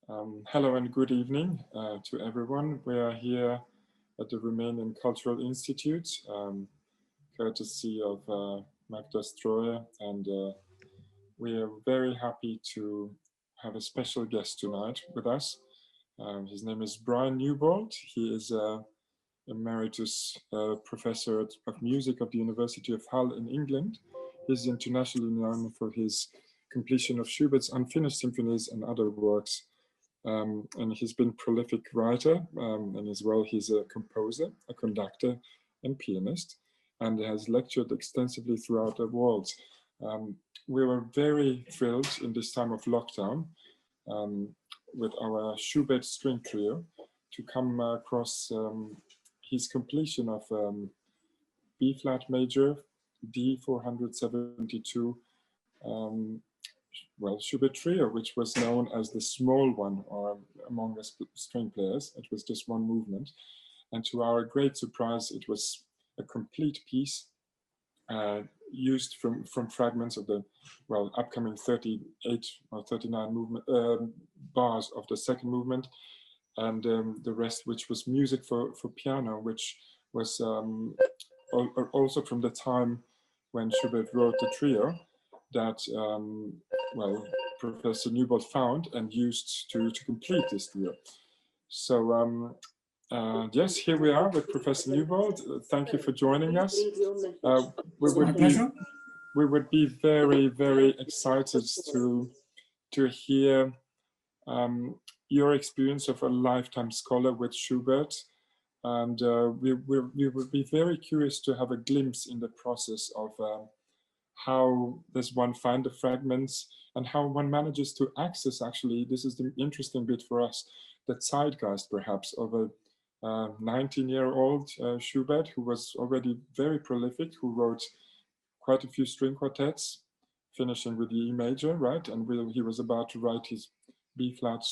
Hello and good evening to everyone. We are here at the Romanian Cultural Institute, courtesy of Magda Stroye, and we are very happy to have a special guest tonight with us. His name is Brian Newbould. He is Emeritus Professor of Music of the University of Hull in England. He's internationally known for his completion of Schubert's unfinished symphonies and other works. And he's been a prolific writer, and as well he's a composer, a conductor and pianist, and has lectured extensively throughout the world. We were very thrilled in this time of lockdown with our Schubert String Trio to come across his completion of B flat major, D 472, Schubert Trio, which was known as the small one, or among us string players. It was just one movement. And to our great surprise, it was a complete piece used from fragments of the, upcoming 38 or 39 movement, bars of the second movement, and the rest, which was music for piano, which was also from the time when Schubert wrote the trio that, Professor Newbould found and used to complete this trio. So yes, here we are with Professor Newbould. Thank you for joining us. We would be very, very excited to hear your experience of a lifetime scholar with Schubert. And we would be very curious to have a glimpse in the process of how does one find the fragments and how one manages to access, actually, this is the interesting bit for us, the zeitgeist perhaps of a 19-year-old Schubert, who was already very prolific, who wrote quite a few string quartets, finishing with the E major, right? And he was about to write his B flat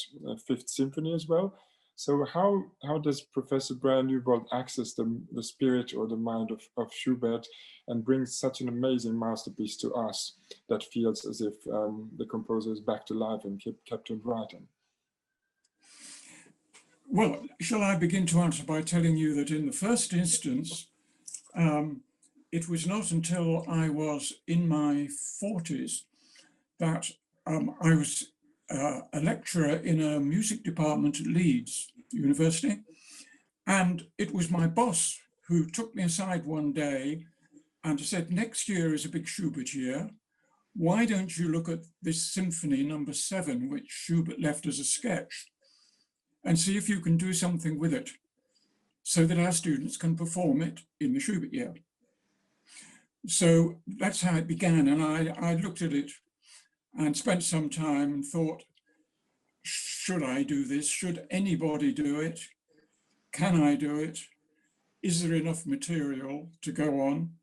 Fifth Symphony as well. So how does Professor Brian Newbould access the spirit or the mind of Schubert and bring such an amazing masterpiece to us that feels as if the composer is back to life and kept on writing? Well, shall I begin to answer by telling you that in the first instance, it was not until I was in my 40s that I was a lecturer in a music department at Leeds University. And it was my boss who took me aside one day and said, next year is a big Schubert year. Why don't you look at this symphony number 7, which Schubert left as a sketch, and see if you can do something with it so that our students can perform it in the Schubert year. So that's how it began. And I looked at it and spent some time and thought, should I do this? Should anybody do it? Can I do it? Is there enough material to go on?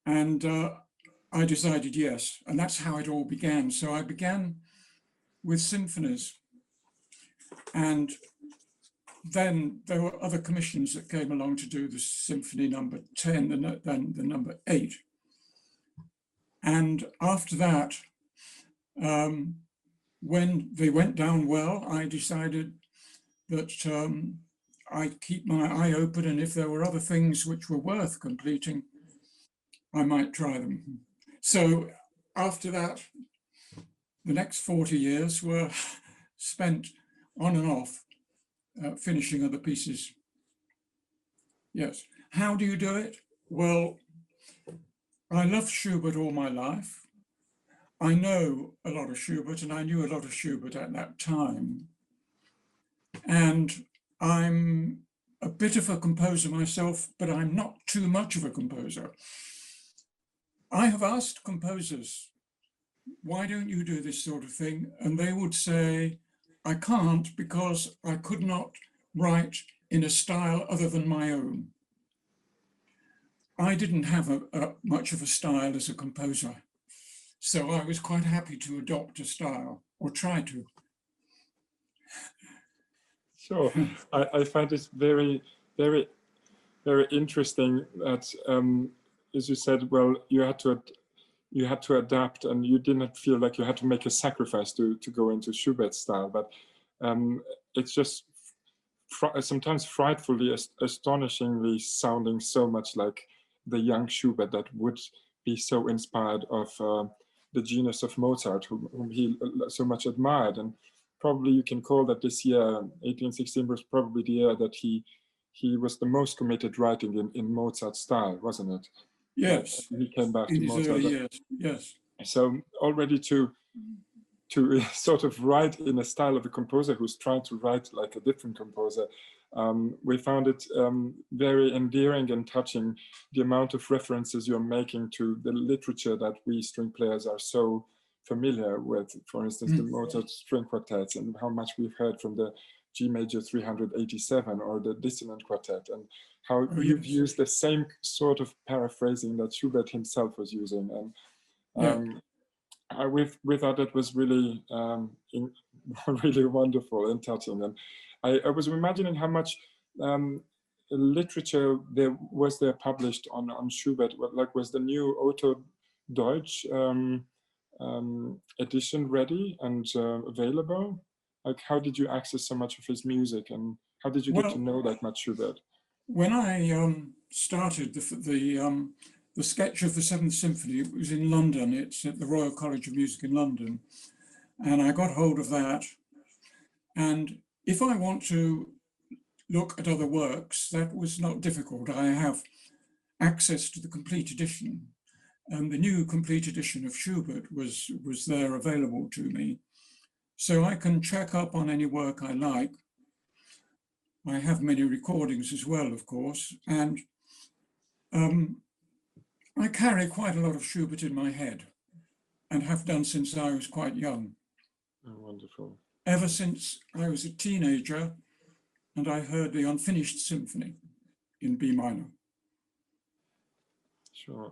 And I decided yes, and that's how it all began. So I began with symphonies, and then there were other commissions that came along to do the symphony number 10 and then the number 8. And after that, when they went down well, I decided that I'd keep my eye open, and if there were other things which were worth completing, I might try them. So after that, the next 40 years were spent on and off finishing other pieces. Yes. How do you do it? Well, I loved Schubert all my life. I know a lot of Schubert, and I knew a lot of Schubert at that time. And I'm a bit of a composer myself, but I'm not too much of a composer. I have asked composers, why don't you do this sort of thing? And they would say, I can't because I could not write in a style other than my own. I didn't have much of a style as a composer. So I was quite happy to adopt a style, or try to. Sure. I find it very, very, very interesting that, as you said, well, you had to adapt, and you didn't feel like you had to make a sacrifice to go into Schubert's style. But it's just sometimes frightfully, astonishingly sounding so much like the young Schubert that would be so inspired of the genius of Mozart, whom he so much admired. And probably you can call that this year, 1816, was probably the year that he was the most committed writing in Mozart style, wasn't it? Yes. He came back in to his Mozart. early years, yes. So already to sort of write in a style of a composer who's trying to write like a different composer, we found it very endearing and touching, the amount of references you're making to the literature that we string players are so familiar with, for instance, the Mozart string quartets, and how much we've heard from the G major 387 or the dissonant quartet, and how you've used the same sort of paraphrasing that Schubert himself was using. And we thought it was really really wonderful and touching. And I was imagining how much literature there published on Schubert. Like, was the new Otto Deutsch edition ready and available? Like, how did you access so much of his music, and how did you get to know that much Schubert? When I started the sketch of the Seventh Symphony, it was in London. It's at the Royal College of Music in London. And I got hold of that. And if I want to look at other works, that was not difficult. I have access to the complete edition. And the new complete edition of Schubert was there available to me. So I can check up on any work I like. I have many recordings as well, of course. And I carry quite a lot of Schubert in my head, and have done since I was quite young. Oh, wonderful. Ever since I was a teenager and I heard the Unfinished Symphony in B minor. Sure.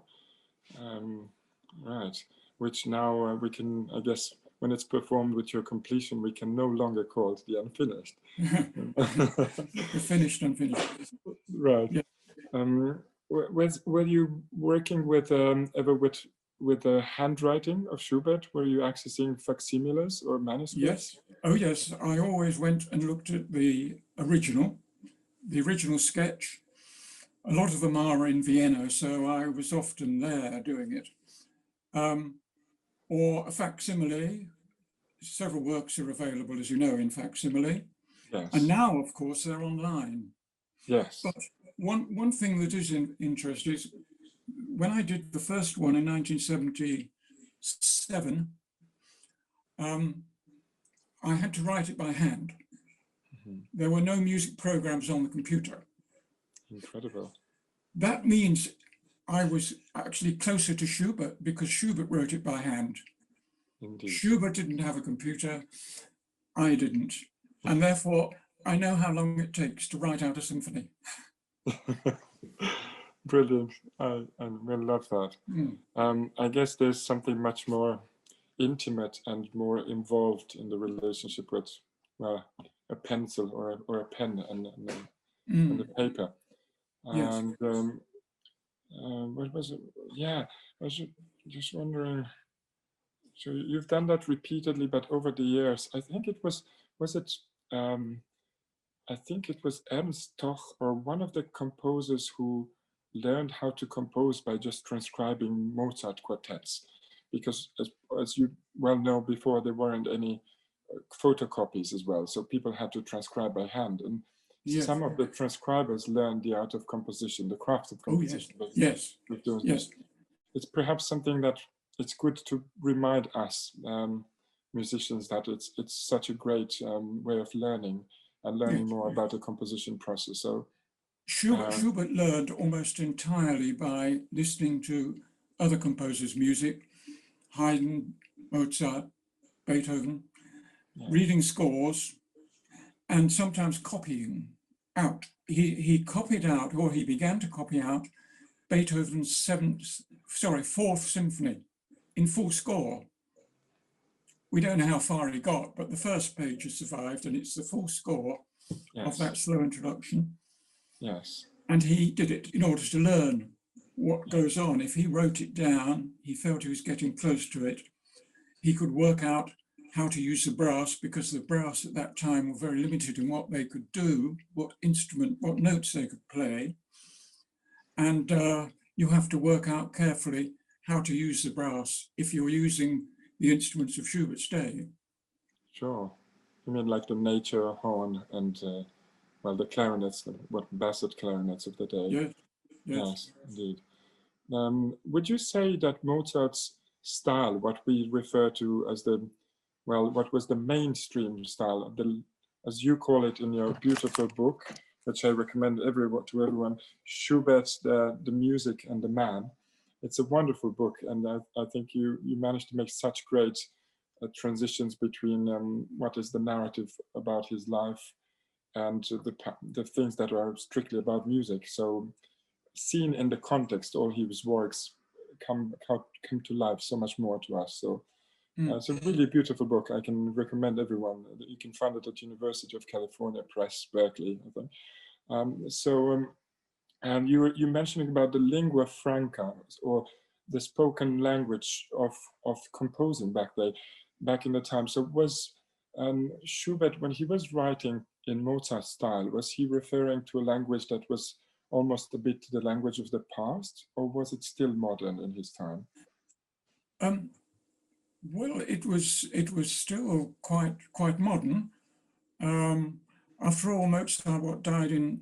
Right. Which now we can, I guess, when it's performed with your completion, we can no longer call it the Unfinished. The finished Unfinished. Right. Yeah. Were you working with ever with the handwriting of Schubert? Were you accessing facsimiles or manuscripts? Yes. Oh, yes. I always went and looked at the original sketch. A lot of them are in Vienna, so I was often there doing it. Or a facsimile. Several works are available, as you know, in facsimile. Yes. And now, of course, they're online. Yes. But one thing that is interesting is when I did the first one in 1977, I had to write it by hand. Mm-hmm. There were no music programs on the computer. Incredible. That means I was actually closer to Schubert because Schubert wrote it by hand. Indeed. Schubert didn't have a computer, I didn't. And therefore, I know how long it takes to write out a symphony. Brilliant. I will love that. I guess there's something much more intimate and more involved in the relationship with, well, a pencil or a pen and a paper. Yes. And what was it? Yeah, I was just wondering. So you've done that repeatedly, but over the years, I think it was it? I think it was Ernst Toch, or one of the composers who learned how to compose by just transcribing Mozart quartets, because as you well know, before there weren't any photocopies as well, so people had to transcribe by hand, and yes, some of the transcribers learned the art of composition, the craft of composition. Oh, yes. Yes. It's perhaps something that it's good to remind us musicians that it's such a great way of learning and learning more about the composition process. So Schubert learned almost entirely by listening to other composers' music, Haydn, Mozart, Beethoven, reading scores, and sometimes copying out. He copied out, or he began to copy out, Beethoven's Fourth Symphony in full score. We don't know how far he got, but the first page has survived, and it's the full score of that slow introduction. Yes. And he did it in order to learn what goes on. If he wrote it down, he felt he was getting close to it. He could work out how to use the brass, because the brass at that time were very limited in what they could do, what notes they could play. And you have to work out carefully how to use the brass if you're using the instruments of Schubert's day. Sure. You mean like the nature horn and, well, the clarinets, what basset clarinets of the day. Yes, yes, indeed. Would you say that Mozart's style, what we refer to as what was the mainstream style, as you call it in your beautiful book, which I recommend to everyone, Schubert's the Music and the Man. It's a wonderful book, and I think you managed to make such great transitions between what is the narrative about his life and the things that are strictly about music. So seen in the context, all his works come to life so much more to us. So it's a really beautiful book. I can recommend everyone. You can find it at University of California Press, Berkeley, I think. And you mentioning about the lingua franca, or the spoken language of composing back in the time. So was Schubert, when he was writing in Mozart style, was he referring to a language that was almost a bit the language of the past, or was it still modern in his time? Well, it was still quite modern. After all, Mozart died in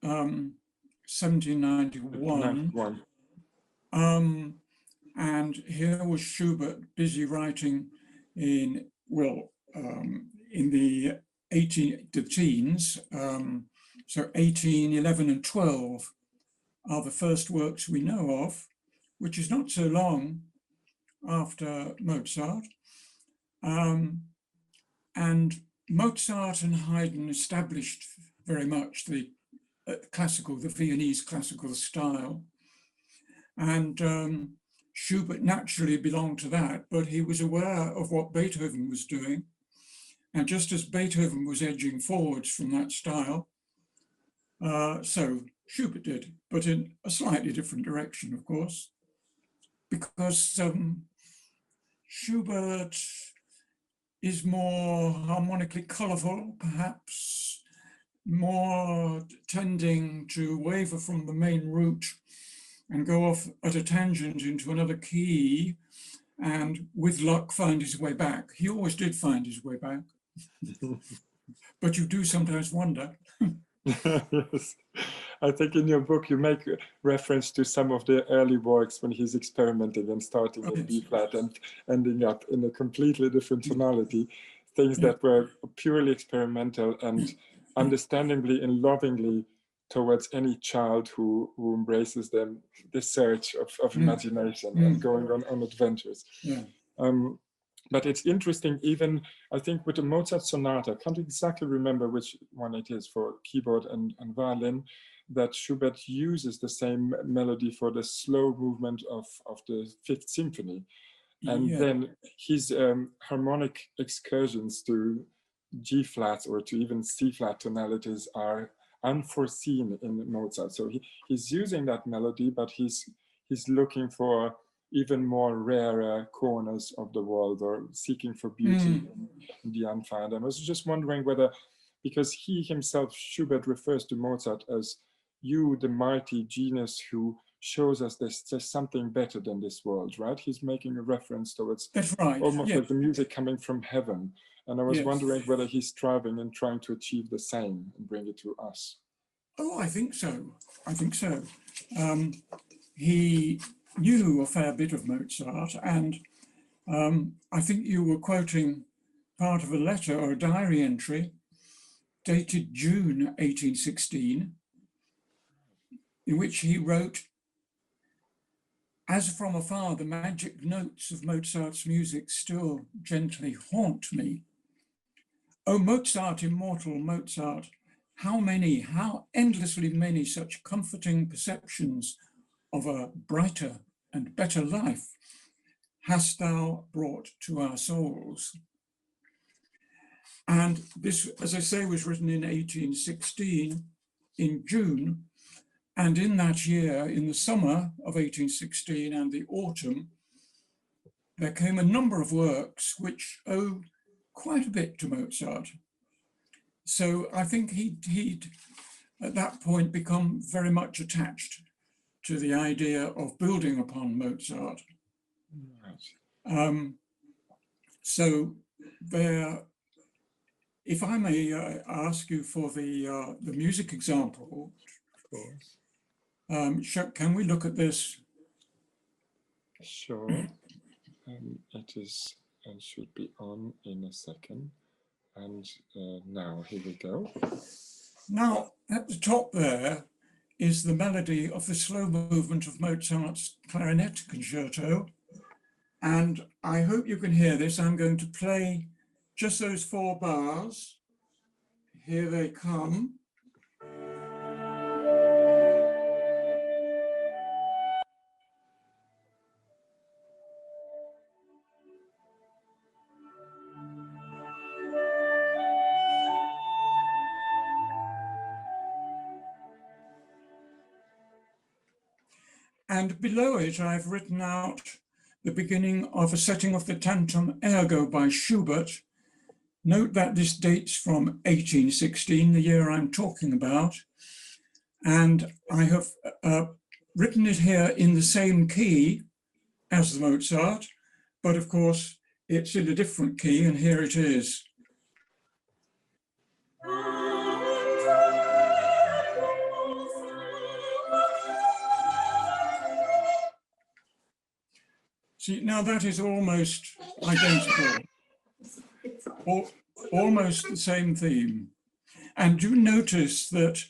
1791. And here was Schubert busy writing in the teens. So 18, 11, and 12 are the first works we know of, which is not so long after Mozart. And Mozart and Haydn established very much the Viennese classical style. And Schubert naturally belonged to that, but he was aware of what Beethoven was doing. And just as Beethoven was edging forwards from that style, so Schubert did, but in a slightly different direction, of course, because Schubert is more harmonically colorful, perhaps more tending to waver from the main route and go off at a tangent into another key, and with luck find his way back. He always did find his way back, but you do sometimes wonder. Yes. I think in your book you make reference to some of the early works when he's experimenting and starting in B flat and ending up in a completely different tonality, things that were purely experimental and understandably and lovingly towards any child who embraces them, the search of imagination and going on adventures. But it's interesting, even I think with the Mozart sonata, I can't exactly remember which one it is for keyboard and violin, that Schubert uses the same melody for the slow movement of the Fifth Symphony. And then his harmonic excursions to G flat or to even C flat tonalities are unforeseen in Mozart. So he's using that melody, but he's looking for even more rarer corners of the world, or seeking for beauty in the unfound. I was just wondering whether, because he himself, Schubert, refers to Mozart as you, the mighty genius who shows us there's something better than this world, right? He's making a reference towards almost like the music coming from heaven. And I was wondering whether he's striving and trying to achieve the same and bring it to us. Oh, I think so. I think so. He knew a fair bit of Mozart, and I think you were quoting part of a letter or a diary entry dated June 1816, in which he wrote, "As from afar the magic notes of Mozart's music still gently haunt me. O Mozart, immortal Mozart, how endlessly many such comforting perceptions of a brighter and better life hast thou brought to our souls." And this, as I say, was written in 1816 in June. And in that year, in the summer of 1816 and the autumn, there came a number of works which owe quite a bit to Mozart. So I think he'd at that point become very much attached to the idea of building upon Mozart. Right. So there, if I may ask you for the music example, Of course. can we look at this? Sure. It is and should be on in a second. And now here we go. Now at the top there is the melody of the slow movement of Mozart's clarinet concerto. And I hope you can hear this. I'm going to play just those 4 bars. Here they come. And below it, I've written out the beginning of a setting of the Tantum Ergo by Schubert. Note that this dates from 1816, the year I'm talking about. And I have written it here in the same key as the Mozart, but of course it's in a different key, and here it is. See, now that is almost identical, almost the same theme. And do notice that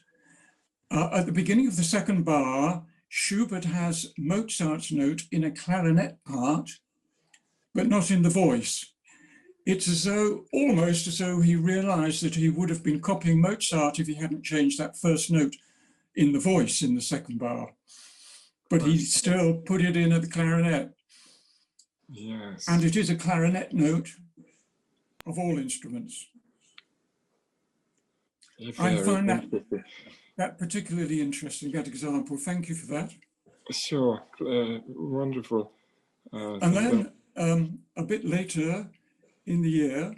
at the beginning of the second bar, Schubert has Mozart's note in a clarinet part, but not in the voice. It's as though, almost as though he realized that he would have been copying Mozart if he hadn't changed that first note in the voice in the second bar. But he still put it in at the clarinet. Yes. And it is a clarinet note of all instruments. I find that particularly interesting, that example. Thank you for that. Sure, wonderful. And then a bit later in the year,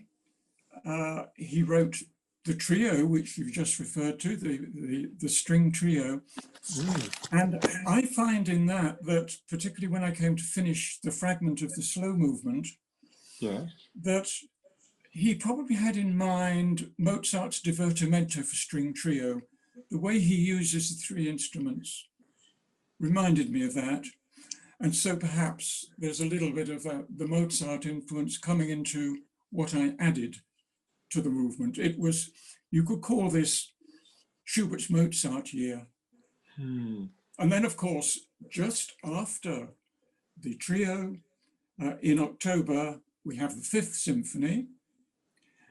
he wrote the trio, which you've just referred to, the string trio. And I find in that, particularly when I came to finish the fragment of the slow movement, that he probably had in mind Mozart's divertimento for string trio. The way he uses the 3 instruments reminded me of that. And so perhaps there's a little bit of the Mozart influence coming into what I added to the movement. It was, you could call this Schubert's Mozart year. And then, of course, just after the trio, in October, we have the Fifth Symphony.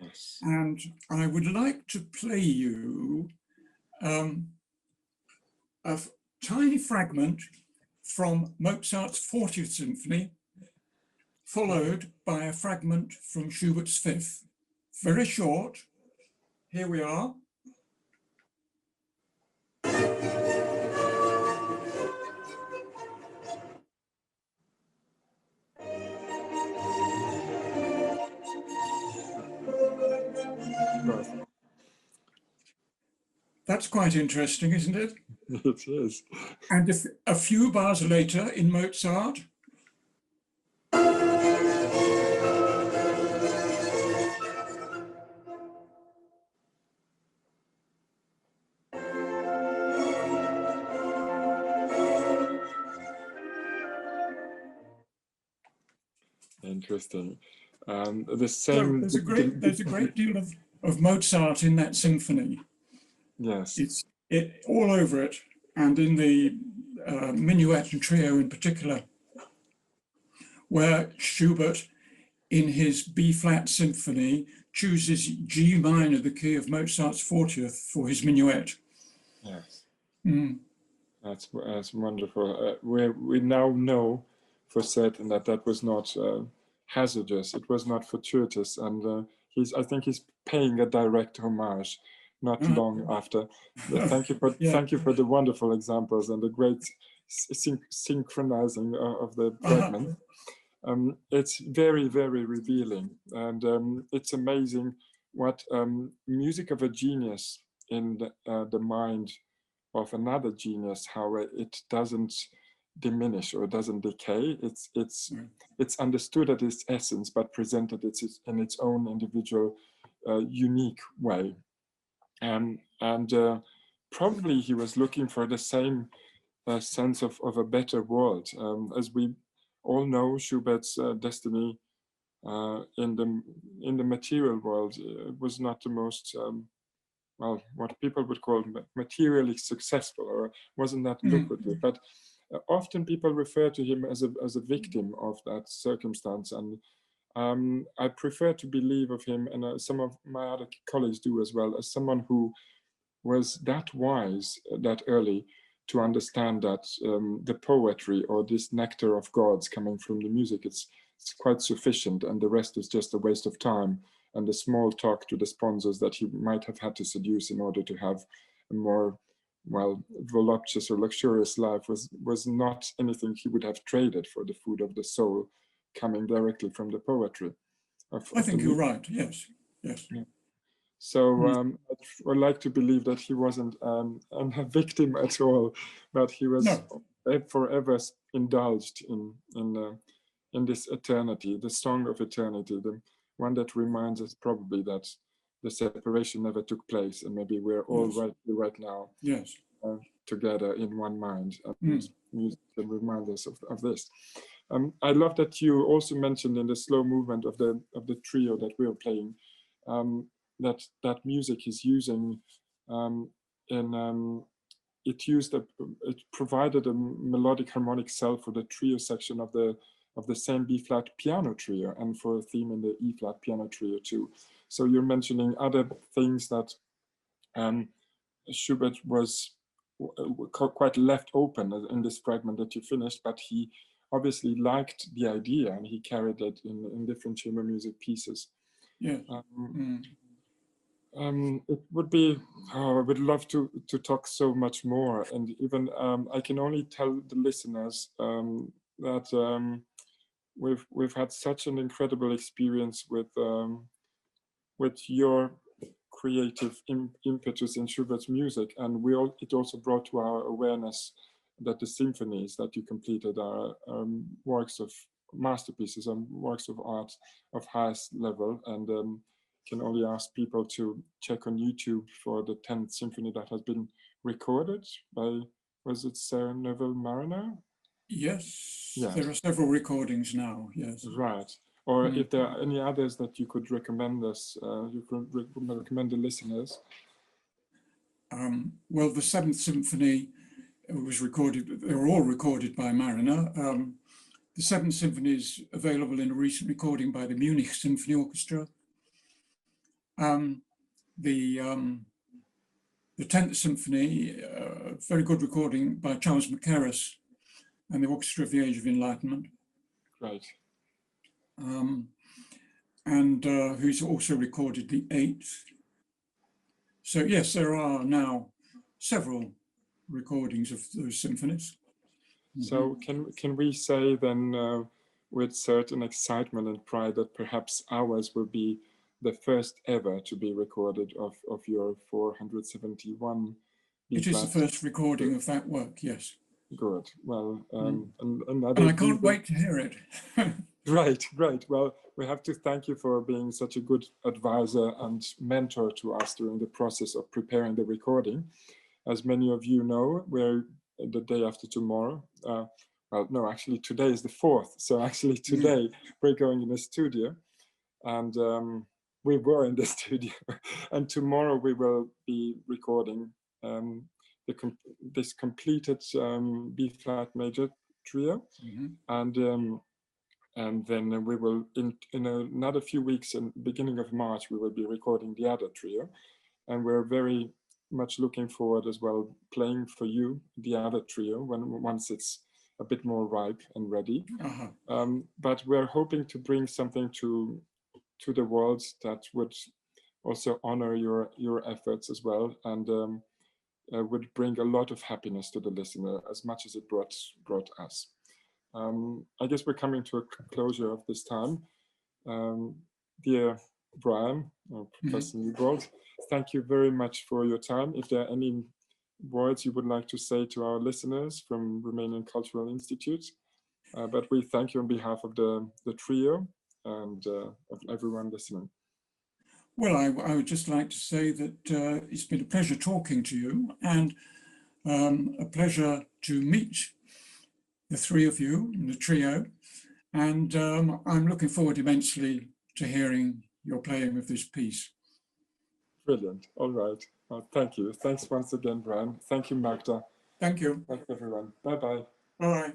Yes. And I would like to play you a tiny fragment from Mozart's 40th Symphony, followed by a fragment from Schubert's Fifth. Very short. Here we are. That's quite interesting, isn't it? It is. And if a few bars later in Mozart, Interesting. The same. So there's a great deal of Mozart in that symphony. Yes. It's all over it, and in the minuet and trio in particular, where Schubert, in his B-flat symphony, chooses G minor, the key of Mozart's 40th, for his minuet. Yes. Mm. That's wonderful. We now know for certain that was not hazardous. It was not fortuitous, and I think he's paying a direct homage. Not long after. Thank you for the wonderful examples and the great synchronizing of the fragment. It's very, very revealing, and it's amazing what music of a genius in the mind of another genius, how it doesn't diminish or doesn't decay. It's understood at its essence, but presented in its own individual, unique way. And probably he was looking for the same sense of a better world. As we all know, Schubert's destiny in the material world was not the most well, what people would call materially successful, or wasn't that lucrative. But often people refer to him as a victim of that circumstance, and I prefer to believe of him, and some of my other colleagues do as well, as someone who was that wise that early to understand that the poetry, or this nectar of gods coming from the music, it's quite sufficient, and the rest is just a waste of time, and the small talk to the sponsors that he might have had to seduce in order to have a more, well, voluptuous or luxurious life was not anything he would have traded for the food of the soul coming directly from the poetry. I think you're right, yes, yes. Yeah. So I'd like to believe that he wasn't a victim at all, but he was forever indulged in this eternity, the song of eternity, the one that reminds us probably that the separation never took place, and maybe we're all right now, together in one mind, and music can remind us of this. I love that you also mentioned in the slow movement of the trio that we are playing, that music is using it provided a melodic harmonic cell for the trio section of the same B flat piano trio, and for a theme in the E flat piano trio too. So you're mentioning other things that Schubert was quite left open in this fragment that you finished, but he obviously liked the idea, and he carried it in different chamber music pieces. Yeah. It would be, I would love to talk so much more, and even I can only tell the listeners that we've had such an incredible experience with your creative impetus in Schubert's music, and it also brought to our awareness that the symphonies that you completed are works of masterpieces and works of art of highest level, and can only ask people to check on YouTube for the 10th symphony that has been recorded by, was it Sarah Neville Mariner? Yes, there are several recordings now, yes. Right. Or if there are any others that you could recommend us, you could recommend the listeners. Well, the 7th Symphony was recorded, they were all recorded by Mariner. The 7th Symphony is available in a recent recording by the Munich Symphony Orchestra. The 10th Symphony, very good recording by Charles Mackerras and the Orchestra of the Age of Enlightenment. Right. And who's also recorded the 8th. So yes, there are now several recordings of those symphonies. So can we say then with certain excitement and pride that perhaps ours will be the first ever to be recorded of your 471 It is the first recording of that work, yes. Good. Well, and I can't wait to hear it. Right. Well, we have to thank you for being such a good advisor and mentor to us during the process of preparing the recording. As many of you know, we're the day after tomorrow. Well, no, actually today is the 4th. So actually today we're going in the studio, and we were in the studio, and tomorrow we will be recording this completed B flat major trio, and then we will in another few weeks, in beginning of March, we will be recording the other trio, and we're very much looking forward as well playing for you the other trio once it's a bit more ripe and ready. But we're hoping to bring something to the world that would also honor your efforts as well, and would bring a lot of happiness to the listener as much as it brought us. I guess we're coming to a closure of this time. Dear Brian, Professor Newbould, thank you very much for your time. If there are any words you would like to say to our listeners from Romanian Cultural Institute, but we thank you on behalf of the trio and of everyone listening. Well, I would just like to say that it's been a pleasure talking to you, and a pleasure to meet the three of you, the trio, and I'm looking forward immensely to hearing your playing of this piece. Brilliant. All right. Well, thank you. Thanks once again, Brian. Thank you, Magda. Thank you. Thanks, everyone. Bye-bye. Bye.